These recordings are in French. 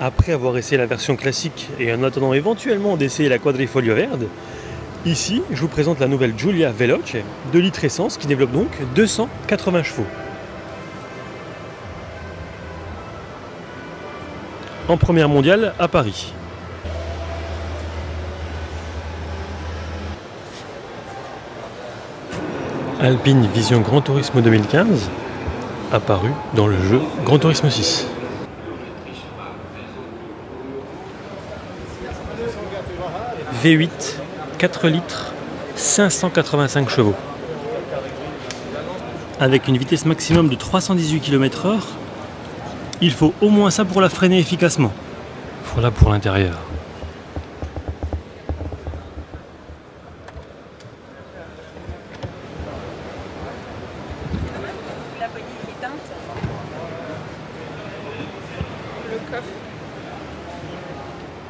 Après avoir essayé la version classique et en attendant éventuellement d'essayer la Quadrifoglio Verde, ici je vous présente la nouvelle Giulia Veloce, 2 litres essence qui développe donc 280 chevaux. En première mondiale à Paris. Alpine Vision Gran Turismo 2015, apparu dans le jeu Gran Turismo 6. V8, 4 litres, 585 chevaux. Avec une vitesse maximum de 318 km/h, il faut au moins ça pour la freiner efficacement. Voilà pour l'intérieur. La poignée est éteinte. Le coffre.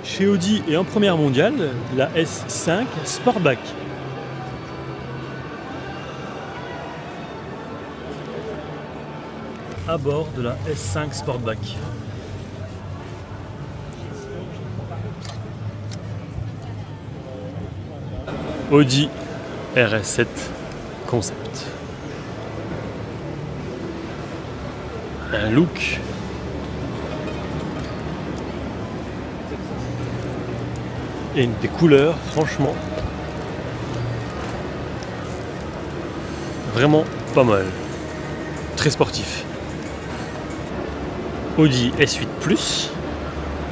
Chez Audi et en première mondiale, la S5 Sportback. À bord de la S5 Sportback. Audi RS7 Concept. Un look et des couleurs, franchement, vraiment pas mal. Très sportif. Audi S8 Plus,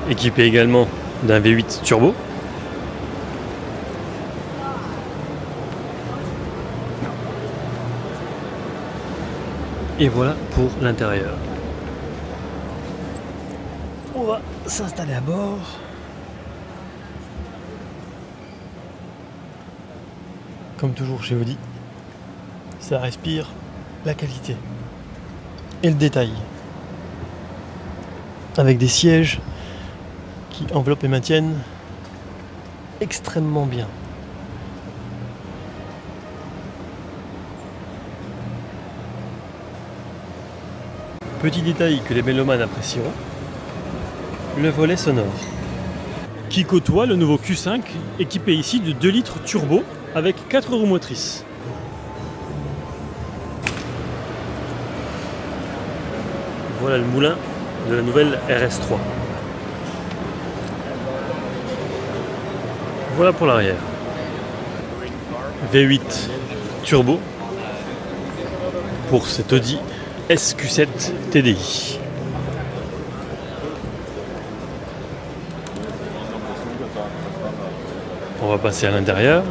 équipé également d'un V8 turbo. Et voilà pour l'intérieur. On va s'installer à bord. Comme toujours chez Audi, ça respire la qualité et le détail. Avec des sièges qui enveloppent et maintiennent extrêmement bien. Petit détail que les mélomanes apprécieront, le volet sonore, qui côtoie le nouveau Q5 équipé ici de 2 litres turbo avec 4 roues motrices. Voilà le moulin de la nouvelle RS3. Voilà pour l'arrière. V8 turbo pour cet Audi SQ7 TDI. On va passer à l'intérieur.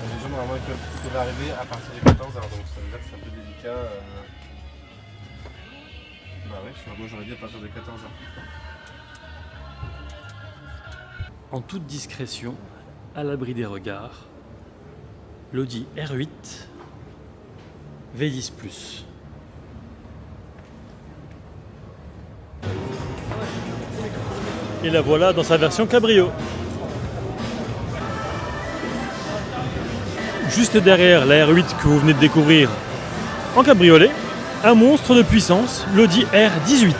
Les gens normalement ils peuvent arriver à partir de 14h, donc ça veut dire que c'est un peu délicat. Bah ouais, moi j'aurais dit à partir de 14h. En toute discrétion, à l'abri des regards, l'Audi R8 V10 Plus. Et la voilà dans sa version cabrio. Juste derrière la R8 que vous venez de découvrir en cabriolet, un monstre de puissance, l'Audi R18.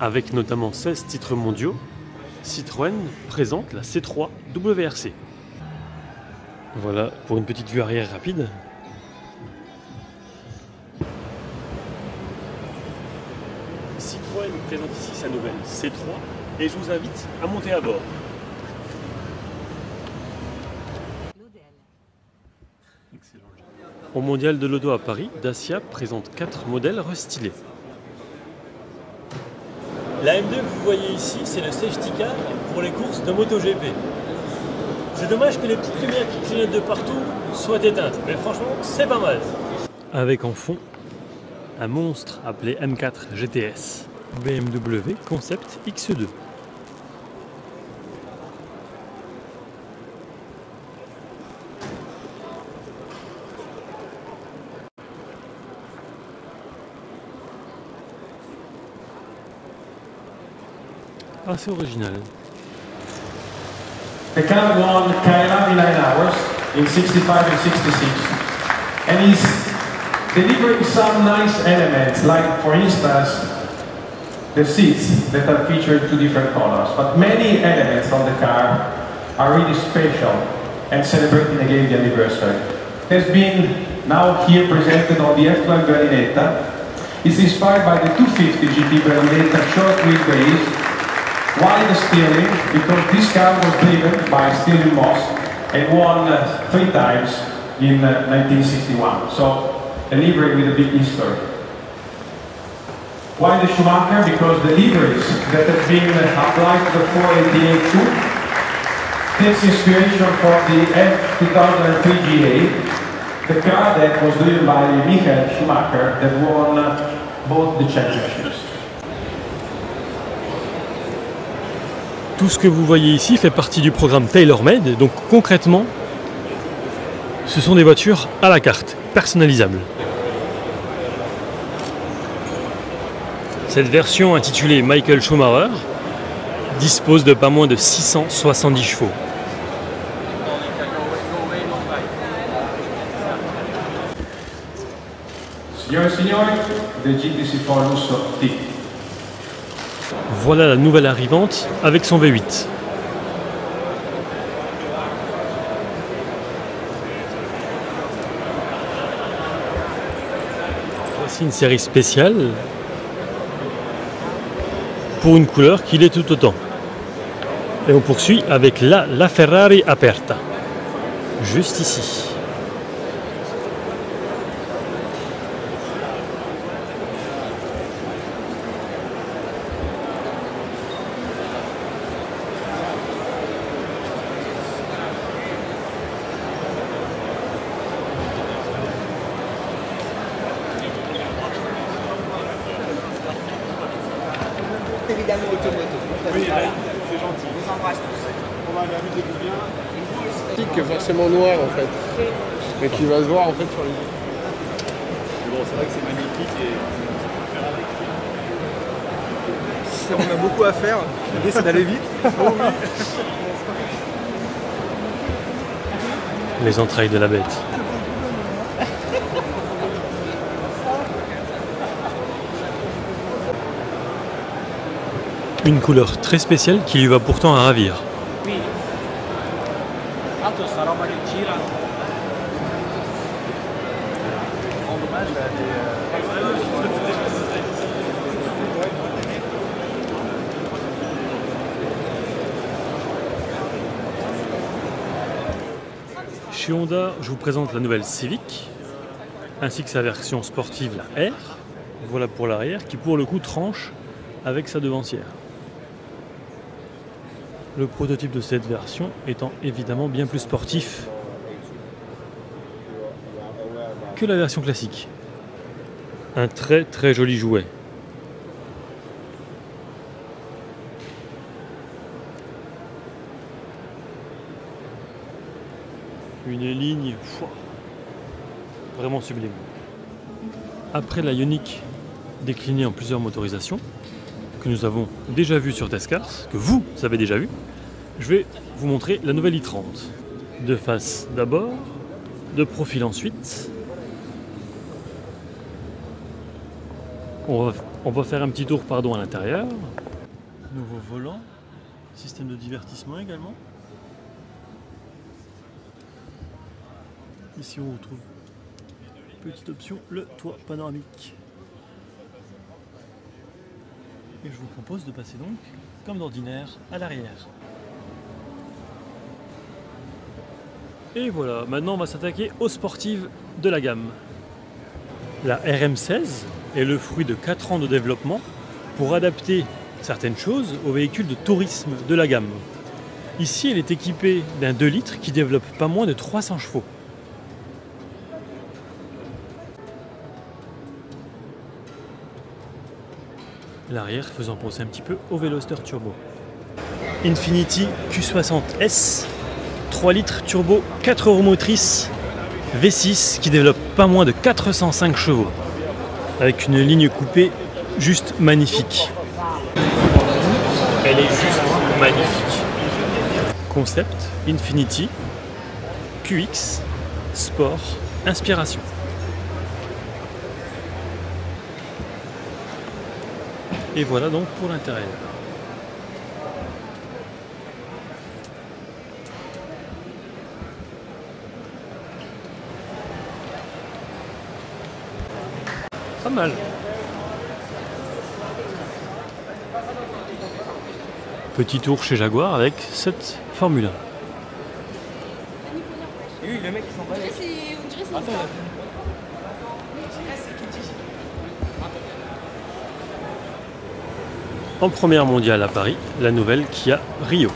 Avec notamment 16 titres mondiaux, Citroën présente la C3 WRC. Voilà pour une petite vue arrière rapide. Citroën présente ici sa nouvelle C3 et je vous invite à monter à bord. Au mondial de l'auto à Paris, Dacia présente 4 modèles restylés. La M2 que vous voyez ici, c'est le safety car pour les courses de MotoGP. C'est dommage que les petites lumières qui clignotent de partout soient éteintes, mais franchement, c'est pas mal. Avec en fond, un monstre appelé M4 GTS, BMW Concept X2. Assez original. The Canon 1 Kaila 9 hours. in 65 and 66. And he's delivering some nice elements, like for instance, the seats that are featured in 2 different colors. But many elements on the car are really special and celebrating again the anniversary. It has been now here presented on the F12 Berlinetta. It's inspired by the 250 GT Berlinetta short wheelbase, wide steering, because this car was driven by Stirling Moss and won 3 times in 1961. So a livery with a big history. Why the Schumacher? Because the liveries that have been applied to the 488 takes inspiration from the F2003 GA, the car that was driven by Michael Schumacher that won both the championships. Tout ce que vous voyez ici fait partie du programme TaylorMade, donc concrètement, ce sont des voitures à la carte, personnalisables. Cette version intitulée Michael Schumacher dispose de pas moins de 670 chevaux. Signore e signori, del GTC4 Lusso T. Voilà la nouvelle arrivante avec son V8. Voici une série spéciale pour une couleur qui l'est tout autant. Et on poursuit avec la Ferrari Aperta, juste ici. Évidemment, automoto. Oui, c'est gentil. Je vous embrasse tous. On va aller amuser-vous bien. Que forcément noir en fait, mais qui va se voir en fait sur les. Bon, c'est vrai que c'est magnifique et On a beaucoup à faire, l'idée c'est d'aller vite. Les entrailles de la bête. Une couleur très spéciale qui lui va pourtant à ravir. Chez Honda, je vous présente la nouvelle Civic, ainsi que sa version sportive, la R. Voilà pour l'arrière, qui pour le coup tranche avec sa devancière. Le prototype de cette version étant évidemment bien plus sportif que la version classique. Un très très joli jouet. Une ligne vraiment sublime. Après la Ioniq déclinée en plusieurs motorisations, que nous avons déjà vu sur Testcars, que vous avez déjà vu, je vais vous montrer la nouvelle i30. De face d'abord, de profil ensuite. On va faire un petit tour à l'intérieur. Nouveau volant, système de divertissement également. Ici on retrouve petite option, le toit panoramique. Et je vous propose de passer donc, comme d'ordinaire, à l'arrière. Et voilà, maintenant on va s'attaquer aux sportives de la gamme. La RM16 est le fruit de 4 ans de développement pour adapter certaines choses aux véhicules de tourisme de la gamme. Ici, elle est équipée d'un 2 litres qui développe pas moins de 300 chevaux. L'arrière faisant penser un petit peu au Veloster Turbo. Infiniti Q60S, 3 litres turbo, 4 roues motrices, V6 qui développe pas moins de 405 chevaux. Avec une ligne coupée juste magnifique. Elle est juste magnifique. Concept Infiniti, QX Sport Inspiration. Et voilà donc pour l'intérieur. Pas mal. Petit tour chez Jaguar avec cette Formule 1. Oui, le mec qui s'en va avec. En première mondiale à Paris, la nouvelle Kia Rio.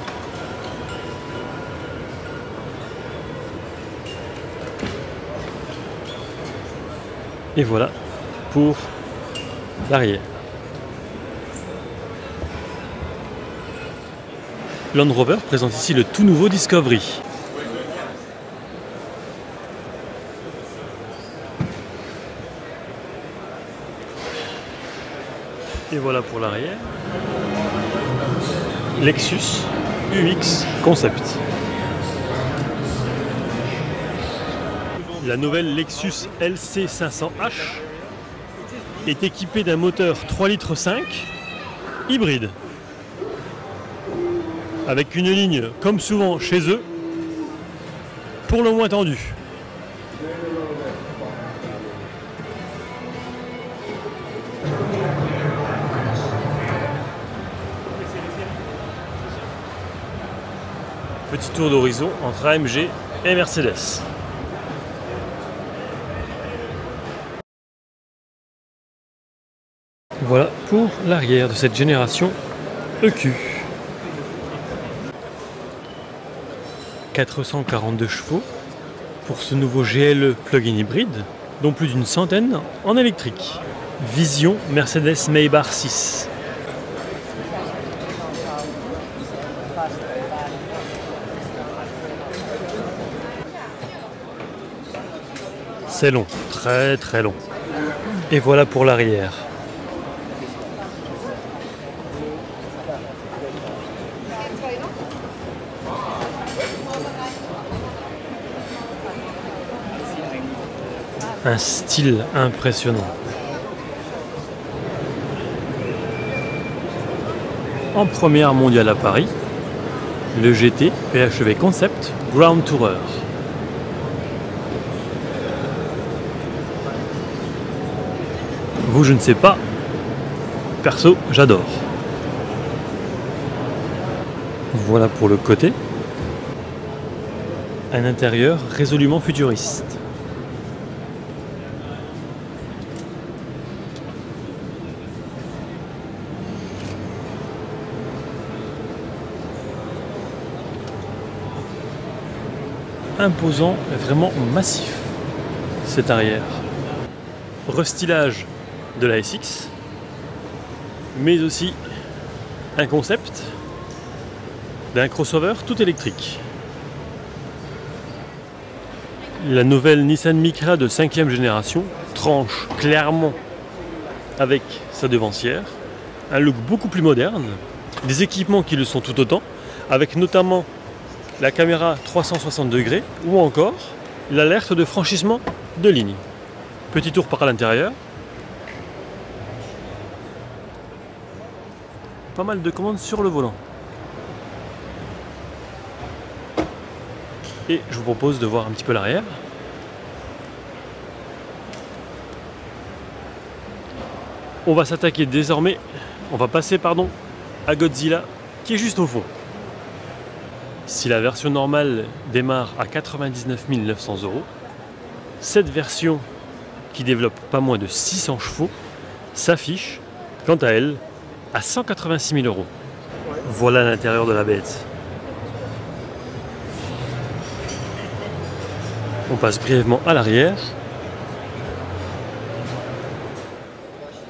Et voilà pour l'arrière. Land Rover présente ici le tout nouveau Discovery. Et voilà pour l'arrière. Lexus UX Concept. La nouvelle Lexus LC500H est équipée d'un moteur 3,5 litres hybride. Avec une ligne, comme souvent chez eux, pour le moins tendue. Petit tour d'horizon entre AMG et Mercedes. Voilà pour l'arrière de cette génération EQ. 442 chevaux pour ce nouveau GLE plug-in hybride, dont plus d'une centaine en électrique. Vision Mercedes Maybach 6. C'est long, très très long. Et voilà pour l'arrière. Un style impressionnant. En première mondiale à Paris, le GT PHEV Concept Ground Tourer. Vous, je ne sais pas. Perso, j'adore. Voilà pour le côté. Un intérieur résolument futuriste. Imposant et vraiment massif cet arrière. Restylage de la SX, mais aussi un concept d'un crossover tout électrique. La nouvelle Nissan Micra de 5e génération tranche clairement avec sa devancière, un look beaucoup plus moderne, des équipements qui le sont tout autant, avec notamment la caméra 360 degrés ou encore l'alerte de franchissement de ligne. Petit tour par l'intérieur. Pas mal de commandes sur le volant. Et je vous propose de voir un petit peu l'arrière. On va s'attaquer désormais, on va passer à Godzilla qui est juste au fond. Si la version normale démarre à 99 900 €, cette version qui développe pas moins de 600 chevaux s'affiche, quant à elle, à 186 000 €. Voilà l'intérieur de la bête. On passe brièvement à l'arrière.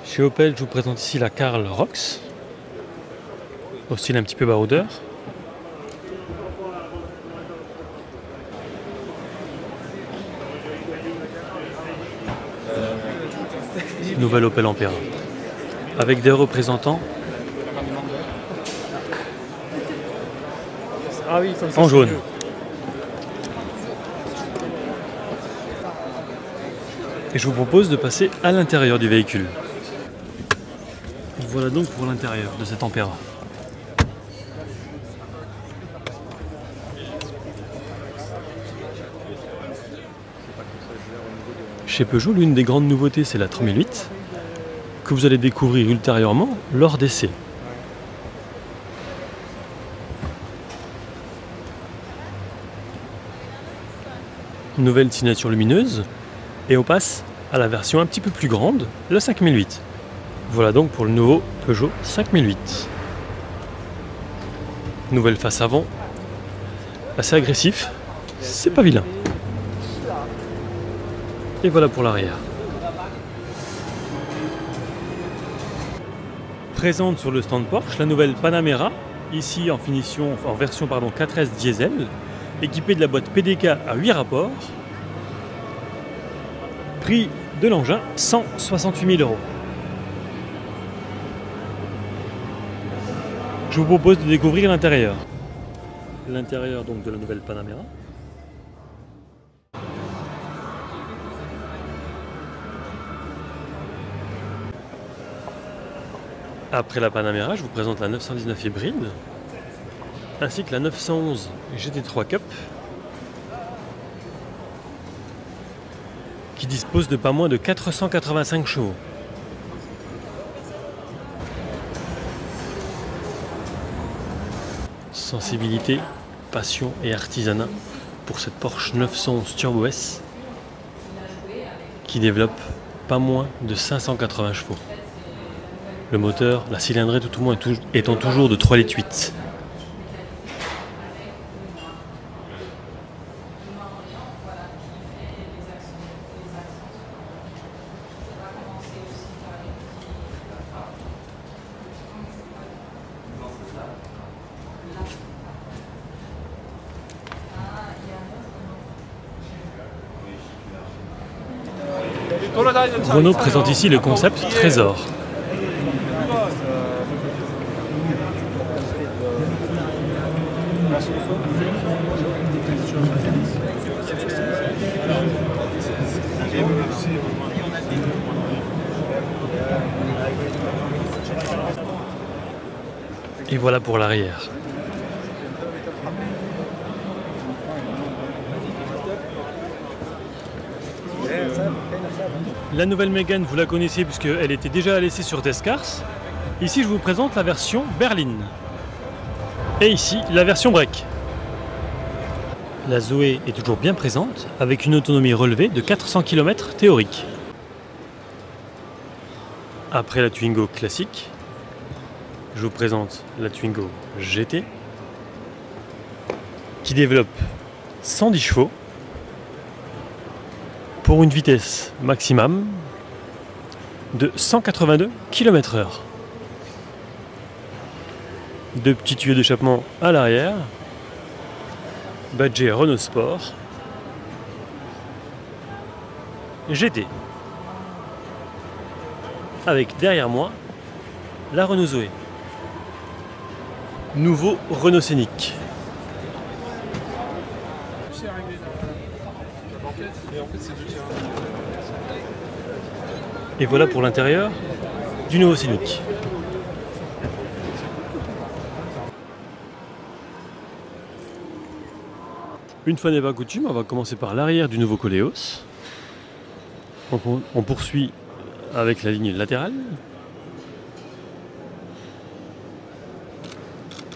Chez Opel, je vous présente ici la Karl Rox, au style un petit peu baroudeur. Nouvelle Opel Ampera, avec des représentants Ah oui, comme ça, en jaune. Et je vous propose de passer à l'intérieur du véhicule. Voilà donc pour l'intérieur de cet Ampera. Chez Peugeot, l'une des grandes nouveautés, c'est la 3008, que vous allez découvrir ultérieurement lors d'essais. Nouvelle signature lumineuse, et on passe à la version un petit peu plus grande, la 5008. Voilà donc pour le nouveau Peugeot 5008. Nouvelle face avant, assez agressif, c'est pas vilain. Et voilà pour l'arrière. Présente sur le stand Porsche la nouvelle Panamera, ici en version 4S diesel, équipée de la boîte PDK à 8 rapports. Prix de l'engin, 168 000 €. Je vous propose de découvrir l'intérieur. L'intérieur donc de la nouvelle Panamera. Après la Panamera, je vous présente la 919 hybride, ainsi que la 911 GT3 Cup, qui dispose de pas moins de 485 chevaux. Sensibilité, passion et artisanat pour cette Porsche 911 Turbo S, qui développe pas moins de 580 chevaux. Le moteur, la cylindrée tout au moins étant toujours de 3,8 litres. Renault présente ici le concept Trésor. Et voilà pour l'arrière. La nouvelle Mégane, vous la connaissiez puisqu'elle était déjà à l'essai sur Descars. Ici, je vous présente la version berline. Et ici, la version break. La Zoé est toujours bien présente, avec une autonomie relevée de 400 km théorique. Après la Twingo classique, je vous présente la Twingo GT, qui développe 110 chevaux, pour une vitesse maximum de 182 km/h. Deux petits tuyaux d'échappement à l'arrière, badgé Renault Sport, GT. Avec derrière moi la Renault Zoé. Nouveau Renault Scénic. Et voilà pour l'intérieur du nouveau Scénic. Une fois n'est pas coutume, on va commencer par l'arrière du nouveau Koleos. On poursuit avec la ligne latérale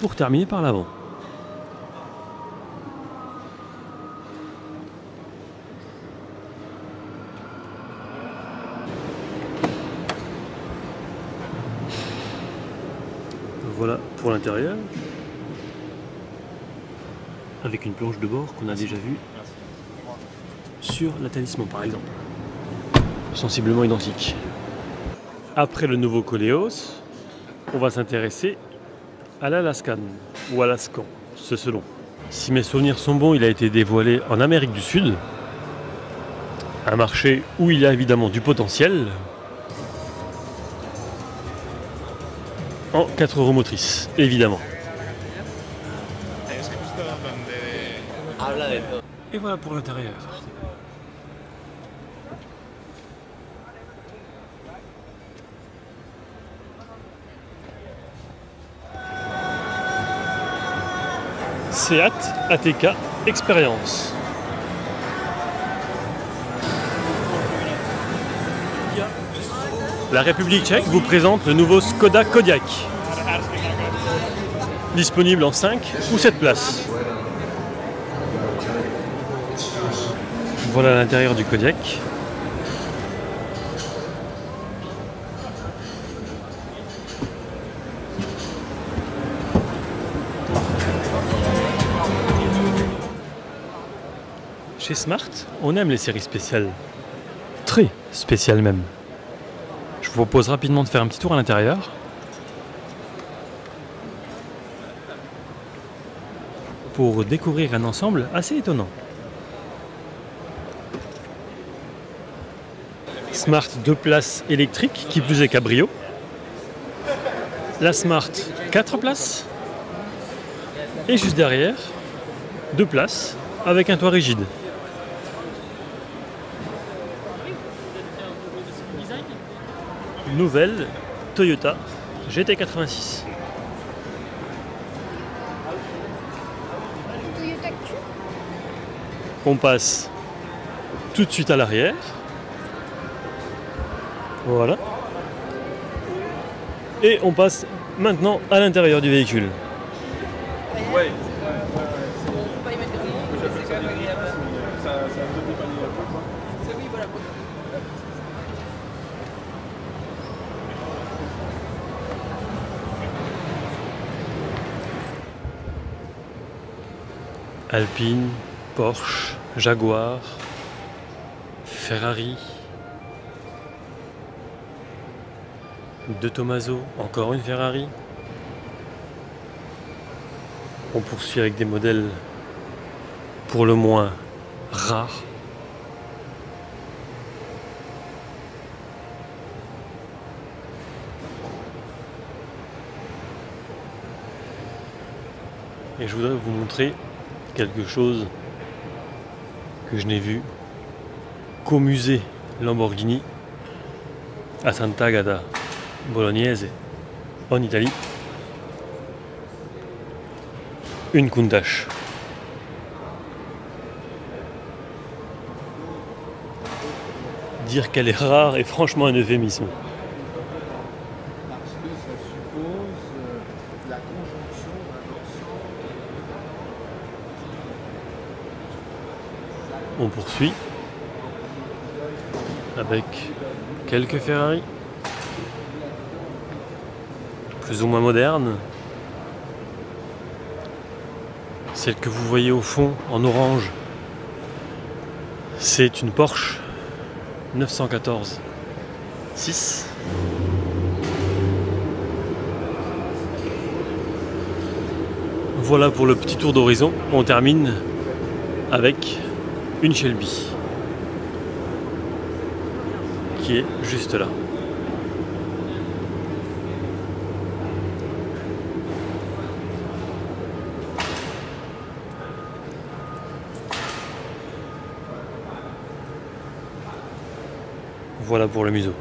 pour terminer par l'avant. Voilà pour l'intérieur, avec une planche de bord qu'on a déjà vue sur la Talisman par exemple, sensiblement identique. Après le nouveau Koleos, on va s'intéresser à l'Alaskan, ou Alaskan, c'est selon. Si mes souvenirs sont bons, il a été dévoilé en Amérique du Sud, un marché où il y a évidemment du potentiel, en 4 roues motrices, évidemment. Et voilà pour l'intérieur. Seat ATK Experience. La République tchèque vous présente le nouveau Skoda Kodiaq. Disponible en 5 ou 7 places. Voilà l'intérieur du Kodiaq. Chez Smart, on aime les séries spéciales. Très spéciales même. Je vous propose rapidement de faire un petit tour à l'intérieur. Pour découvrir un ensemble assez étonnant. Smart 2 places électrique, qui plus est cabrio. La Smart 4 places. Et juste derrière, 2 places avec un toit rigide. Nouvelle Toyota GT86. On passe tout de suite à l'arrière. Voilà. Et on passe maintenant à l'intérieur du véhicule. Ouais. Alpine, Porsche, Jaguar, Ferrari, De Tomaso, encore une Ferrari. On poursuit avec des modèles pour le moins rares. Et je voudrais vous montrer quelque chose que je n'ai vu qu'au musée Lamborghini à Sant'Agata Bolognese en Italie. Une Countach. Dire qu'elle est rare est franchement un euphémisme. Parce que ça suppose la conjonction d'un ensemble. On poursuit avec quelques Ferrari, plus ou moins modernes. Celle que vous voyez au fond en orange, c'est une Porsche 914 6. Voilà pour le petit tour d'horizon. On termine avec une Shelby qui est juste là. Voilà pour le museau.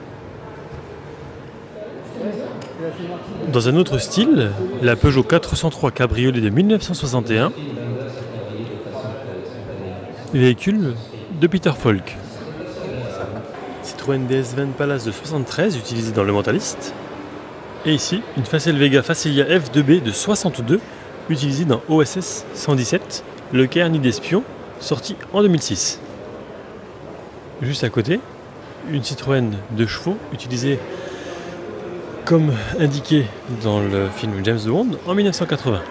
Dans un autre style, la Peugeot 403 Cabriolet de 1961, véhicule de Peter Falk. Citroën DS20 Palace de 73 utilisé dans le Mentalist. Et ici, une Facel Vega Facilia F2B de 62 utilisée dans OSS 117, le Caire Nid d'Espion, sorti en 2006. Juste à côté, une Citroën 2 chevaux utilisée comme indiqué dans le film James Bond en 1980.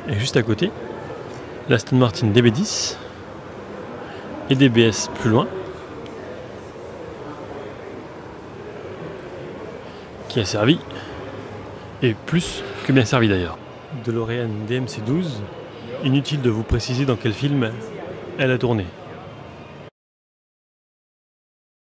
Et juste à côté, l'Aston Martin DB10 et DBS plus loin, qui a servi, et plus que bien servi d'ailleurs. DeLorean DMC12, inutile de vous préciser dans quel film elle a tourné.